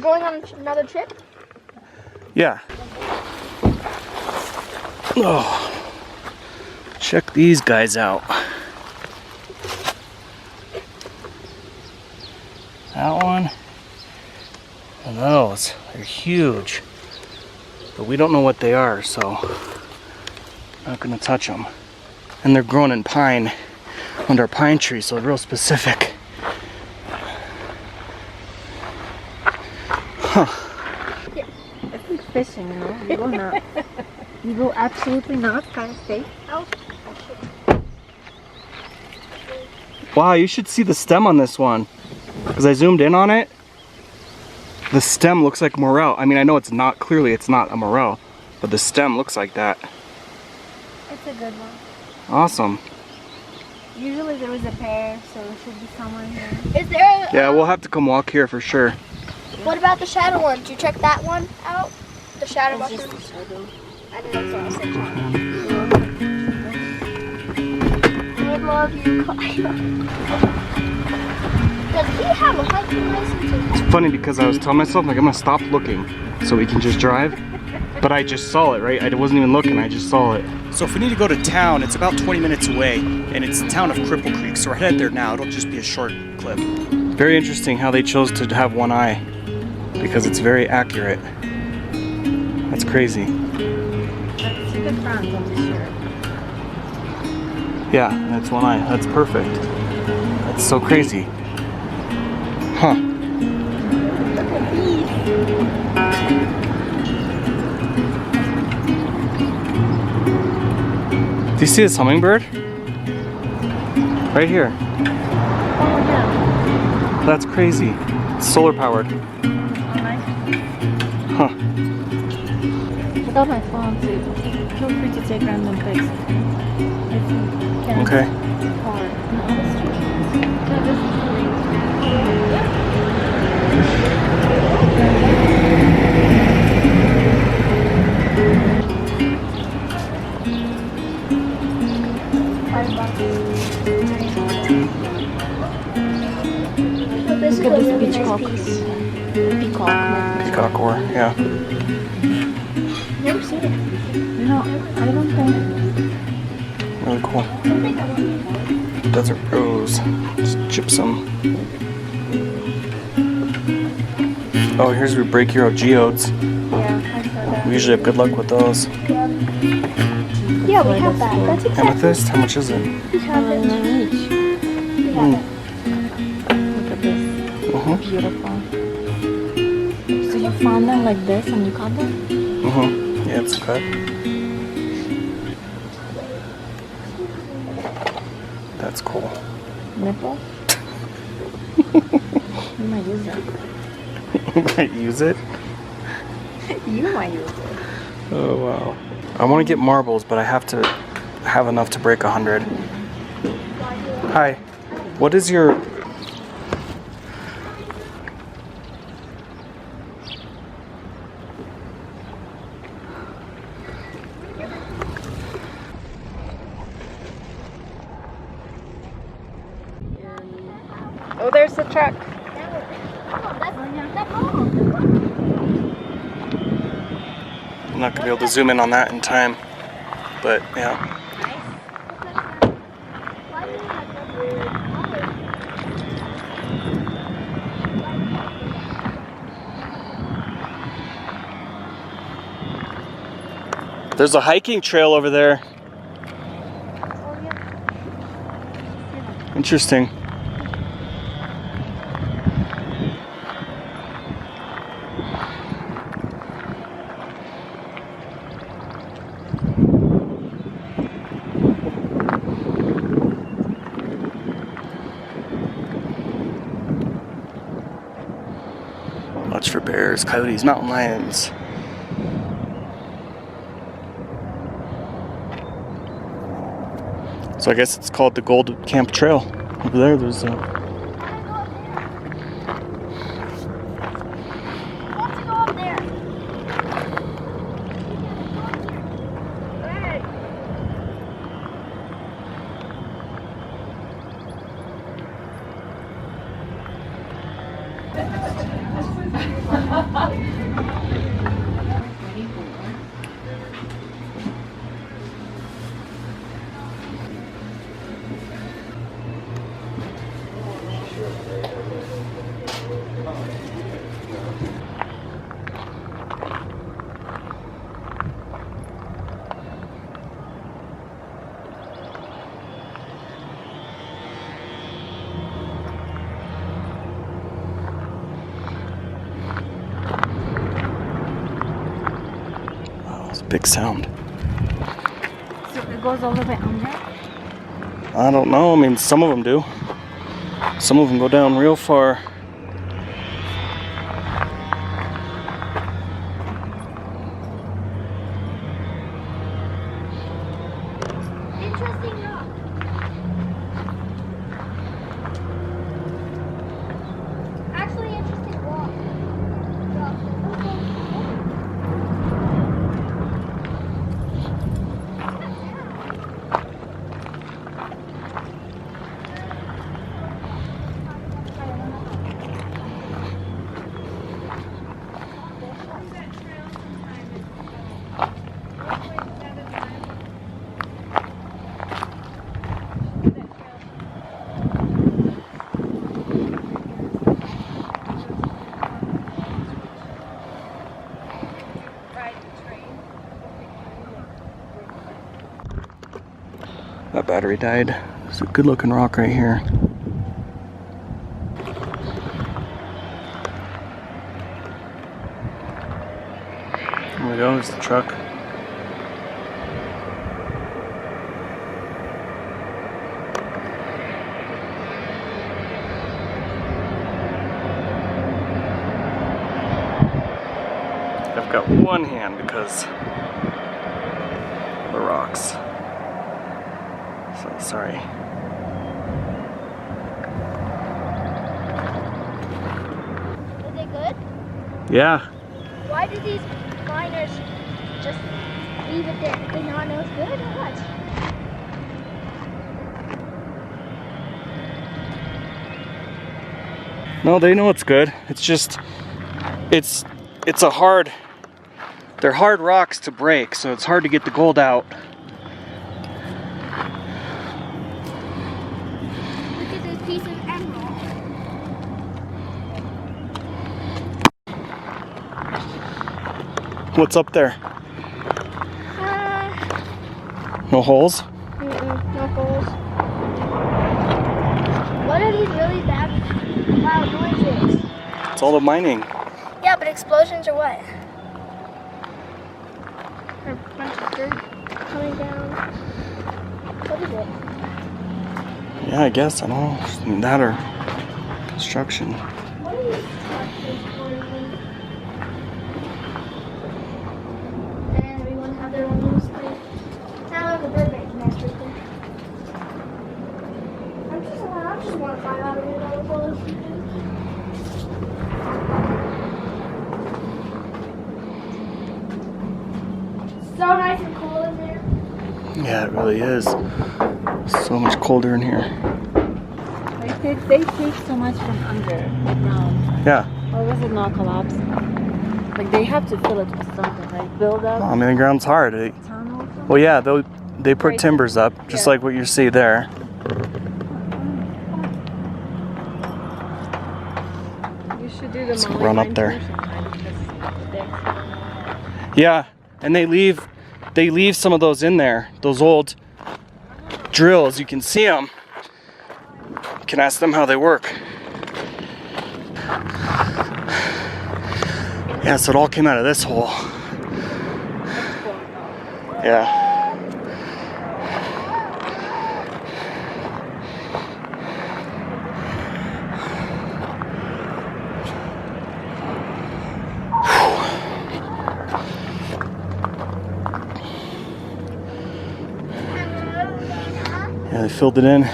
going on another trip? Yeah. Oh, check these guys out. That one and those, they're huge. But we don't know what they are, so I'm not gonna touch them. And they're grown in pine, under a pine tree, so they're real specific. Huh. Yeah. It's like fishing, you know? You go not. You go absolutely not, kind of stay out. Wow, you should see the stem on this one. Because I zoomed in on it. The stem looks like morel. I mean, I know it's not, clearly it's not a morel, but the stem looks like that. It's a good one. Awesome. Usually there was a pair, so there should be someone here. Is there a... Yeah, we'll have to come walk here for sure. What about the shadow one? Did you check that one out? The shadow mushroom? I didn't, so I said I love you, Kyle. Does he have a hiking license? It's funny because I was telling myself, like, I'm gonna stop looking so we can just drive. But I just saw it, right? I wasn't even looking, I just saw it. So if we need to go to town, it's about 20 minutes away, and it's the town of Cripple Creek, so we're headed there now. It'll just be a short clip. Very interesting how they chose to have one eye, because it's very accurate. That's crazy. Let's see the front of the shirt. Yeah, that's one eye. That's perfect. That's so crazy. Huh. Look at these. Do you see this hummingbird? Right here. Oh, yeah. That's crazy. It's solar powered. Huh. Without my phone, so feel free to take random pics. If you can. Okay. Look at this peacock. Peacock or, yeah. Never seen it. No, I don't think. Really cool. Desert rose. Just gypsum. Oh, here's your break hero geodes. Yeah, I saw that. We usually have good luck with those. Yeah, we have that. That's exactly. Amethyst? How much is it? We have it. We have it. Look at this. Beautiful. So you found them like this and you cut them? Yeah, it's cut. That's cool. Nipple? You might use that. You might use it? You might use it. Oh, wow. I want to get marbles, but I have to have enough to break 100. Hi. What is your... Oh, there's the truck. I'm not going to be able to zoom in on that in time, but yeah. There's a hiking trail over there. Interesting. Watch for bears, coyotes, mountain lions. So I guess it's called the Gold Camp Trail. Over there, there's Big sound. So it goes all the way under? I don't know. I mean, some of them do. Some of them go down real far. Interesting rock. Actually, interesting rock. That battery died. It's a good looking rock right here. There we go, there's the truck. I've got one hand because of the rocks. So sorry. Is it good? Yeah. Why do these miners just leave it there? Do they not know it's good or what? No, they know it's good. It's just, it's a hard, they're hard rocks to break, so it's hard to get the gold out. Look at this piece of emerald. What's up there? No holes? No holes. What are these really bad loud noises? It's all the mining. Yeah, but explosions or what? Or a bunch of dirt coming down. What is it? Yeah, I guess, I don't know. That or construction. What are these structures for? And everyone have their own little space. Sound like a Burbank nest right there. I just want to find out if it's all full of secrets. So nice and cool in there. Yeah, it really is. So much colder in here. They take so much from underground. Yeah. Or was it not collapse? Like they have to fill it with something, like build up I mean, the ground's hard. tunnels. Well, yeah, they put Right. timbers up, just like what you see there. You should do the Let's Molly run up line there. tour sometime because Yeah, and they leave some of those in there. Those old drills, you can see them. You can ask them how they work. Yeah, so it all came out of this hole. Yeah. Yeah, they filled it in.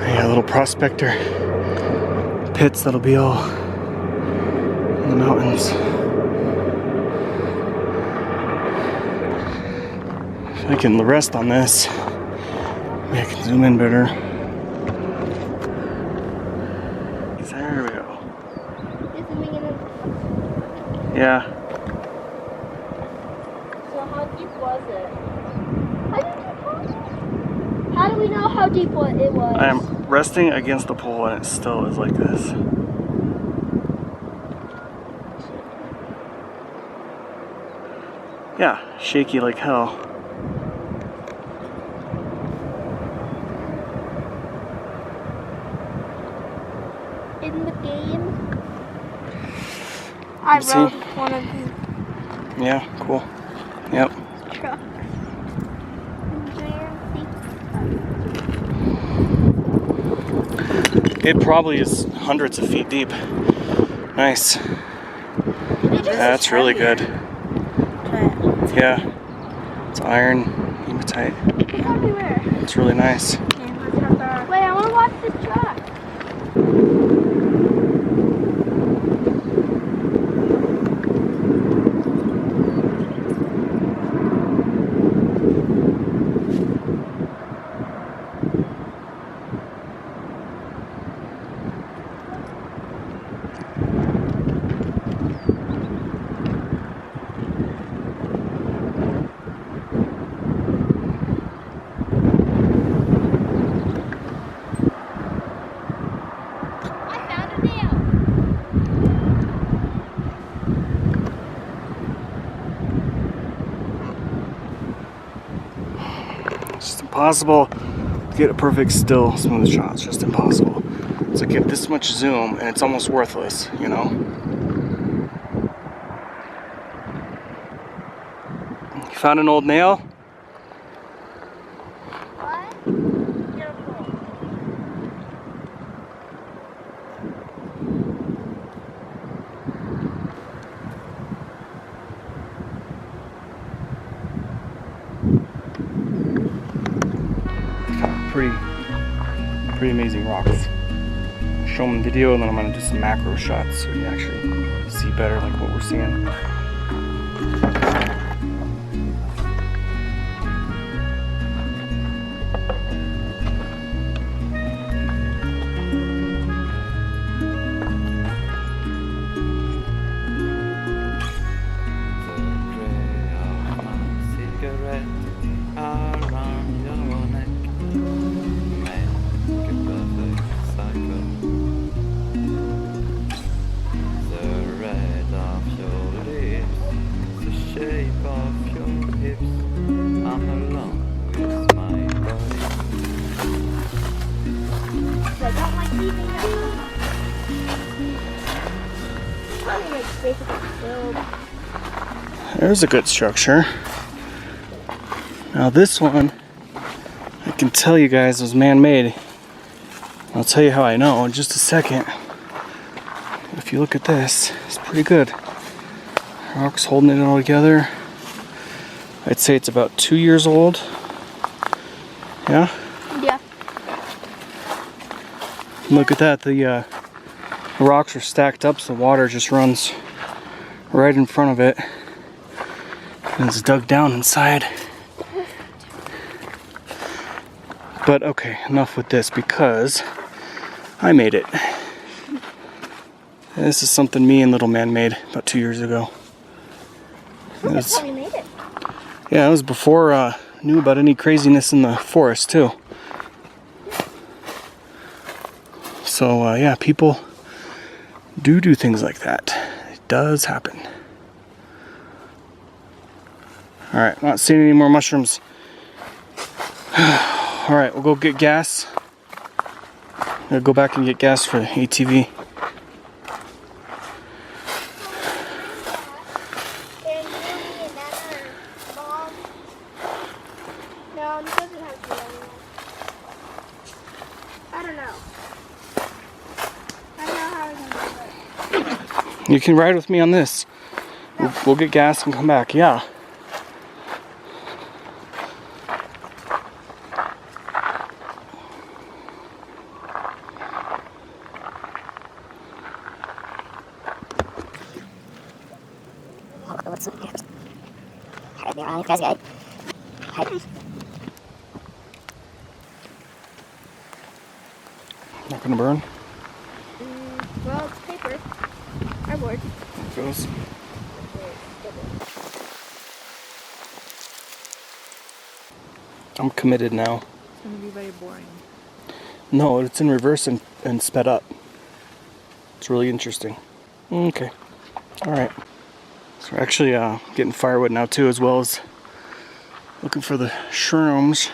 Yeah, little prospector pits that'll be all in the mountain. mushrooms. If I can rest on this, maybe I can zoom in better. There we go. Yeah. So how deep was it? How do we know how deep it was? I am resting against the pole and it still is like this. Yeah, shaky like hell. In the game, I See? rode one of these Yeah, cool. Yep. trucks. It probably is hundreds of feet deep. Nice. That's really good. Yeah. It's iron, hematite. It's everywhere. It's really nice. Wait, I want to watch this truck. It's just impossible to get a perfect still smooth shot. It's just impossible. It's like you have this much zoom and it's almost worthless, you know? You found an old nail? What? Beautiful. Pretty amazing rocks. Show them the video and then I'm gonna do some macro shots so you actually see better like what we're seeing. I don't like leaving that. Probably like basically filled. There's a good structure. Now this one, I can tell you guys was man-made. I'll tell you how I know in just a second. If you look at this, it's pretty good. Rock's holding it all together. I'd say it's about 2 years old. Yeah? Yeah. Look at that, the rocks are stacked up so the water just runs right in front of it. And it's dug down inside. But okay, enough with this because I made it. And this is something me and little man made about 2 years ago. That's how we made it. Yeah, it was before I knew about any craziness in the forest too. So yeah, people do things like that. It does happen. Alright, not seeing any more mushrooms. Alright, we'll go get gas. I'm gonna go back and get gas for the ATV. And you need another bomb. No, this doesn't have to be anymore. I don't know. I don't know how I'm gonna do it. You can ride with me on this. We'll get gas and come back. Yeah. Not gonna burn? Well, it's paper. Cardboard. It goes. I'm committed now. It's gonna be very boring. No, it's in reverse and sped up. It's really interesting. Okay. Alright. So we're actually getting firewood now too, as well as looking for the shrooms.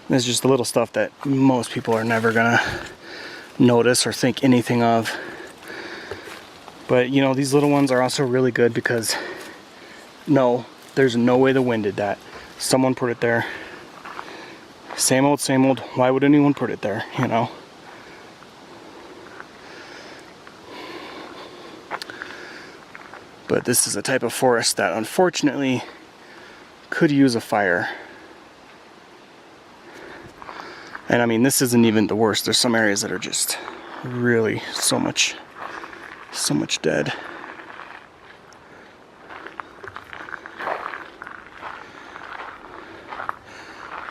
There's just the little stuff that most people are never gonna notice or think anything of. But you know, these little ones are also really good because no, there's no way the wind did that. Someone put it there. Same old, same old. Why would anyone put it there, you know? But this is a type of forest that unfortunately could use a fire. And I mean, this isn't even the worst. There's some areas that are just really so much dead.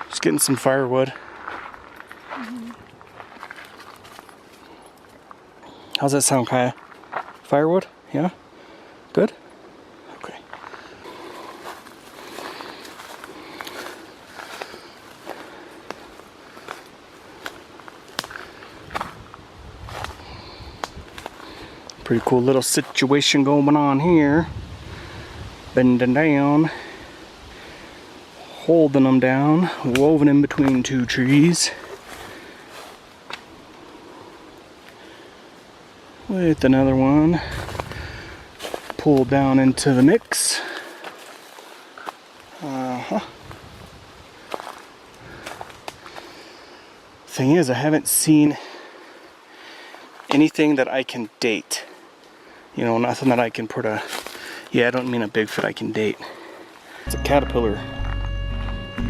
Just getting some firewood. How's that sound, Kaya? Firewood? Yeah? Good? Okay. Pretty cool little situation going on here. Bending down. Holding them down. Woven in between two trees. With another one pulled down into the mix. Thing is, I haven't seen anything that I can date. You know, nothing that I can put a... Yeah, I don't mean a Bigfoot I can date. It's a caterpillar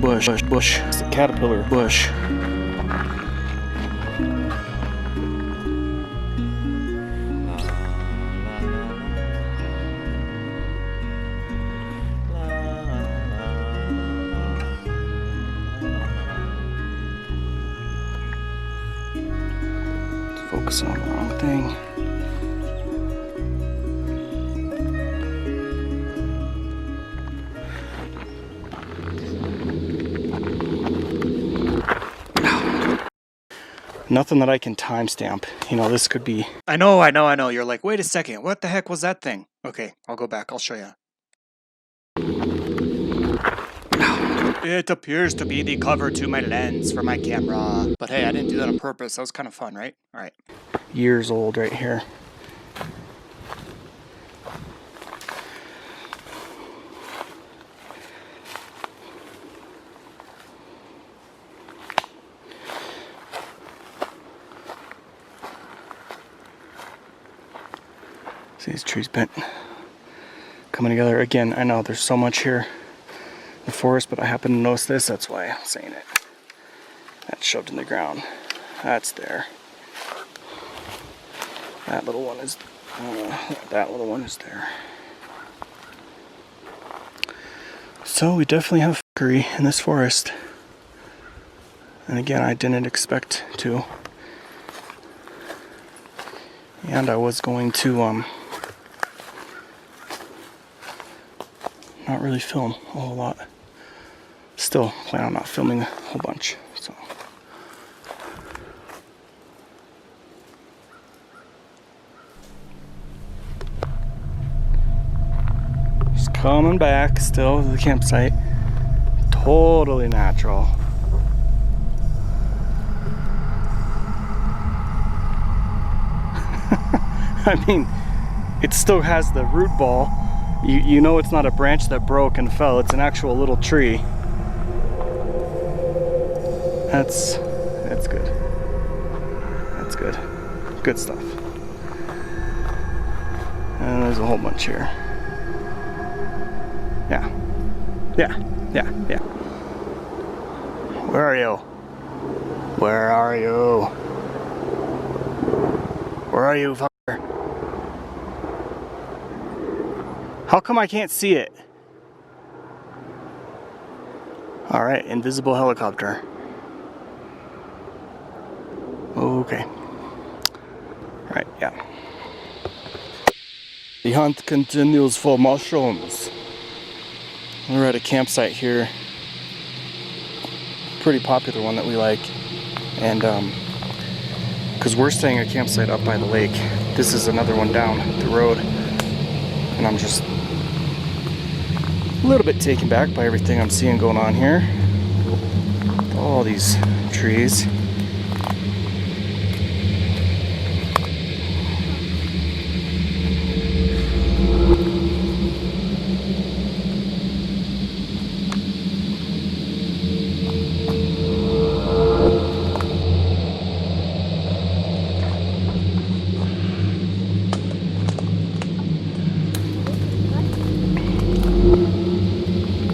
bush. It's a caterpillar bush. Focus on the wrong thing. Nothing that I can timestamp. You know, this could be... I know. You're like, wait a second. What the heck was that thing? Okay, I'll go back. I'll show you. It appears to be the cover to my lens for my camera. But hey, I didn't do that on purpose. That was kind of fun, right? All right. Years old right here. See these trees bent, coming together. Again, I know there's so much here in the forest, but I happen to notice this. That's why I'm saying it. That's shoved in the ground. That's there. That little one is, that little one is there. So we definitely have fuckery in this forest. And again, I didn't expect to. And I was going to, not really film a whole lot. Still plan on not filming a whole bunch, so. Just coming back still to the campsite. Totally natural. I mean, it still has the root ball. You know it's not a branch that broke and fell, it's an actual little tree. That's good. That's good. Good stuff. And there's a whole bunch here. Yeah. Where are you? Where are you? Where are you, fucker? How come I can't see it? All right, invisible helicopter. Okay. All right, yeah. The hunt continues for mushrooms. We're at a campsite here. Pretty popular one that we like. And because we're staying at a campsite up by the lake. This is another one down the road. And I'm just a little bit taken back by everything I'm seeing going on here. All these trees.